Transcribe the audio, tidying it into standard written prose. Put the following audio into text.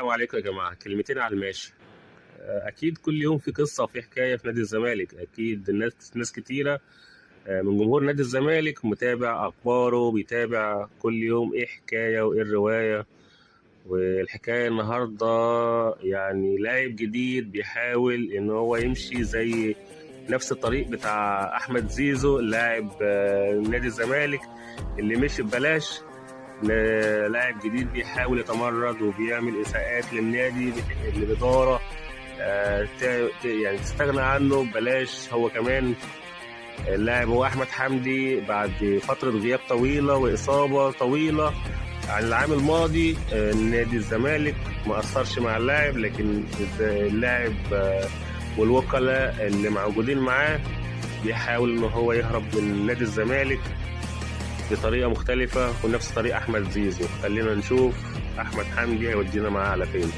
السلام عليكم يا جماعة، كلمتين على الماشي. أكيد كل يوم في قصة وفي حكاية في نادي الزمالك. أكيد ناس كتيرة من جمهور نادي الزمالك متابع أخباره، بيتابع كل يوم إيه حكاية وإيه الرواية. والحكاية النهاردة يعني لاعب جديد بيحاول إن هو يمشي زي نفس الطريق بتاع أحمد زيزو لاعب نادي الزمالك اللي مشي ببلاش. لاعب جديد بيحاول يتمرد وبيعمل إساءات للنادي الإدارة، يعني تستغنى عنه ببلاش. هو كمان اللاعب هو أحمد حمدي بعد فترة غياب طويلة وإصابة طويلة عن العام الماضي. نادي الزمالك ما أثرش مع اللاعب، لكن اللاعب والوكلاء اللي موجودين معاه بيحاول إن هو يهرب من نادي الزمالك بطريقة مختلفة ونفس طريقة أحمد زيزو. خلينا نشوف أحمد حمدي هيودينا معاه على فين.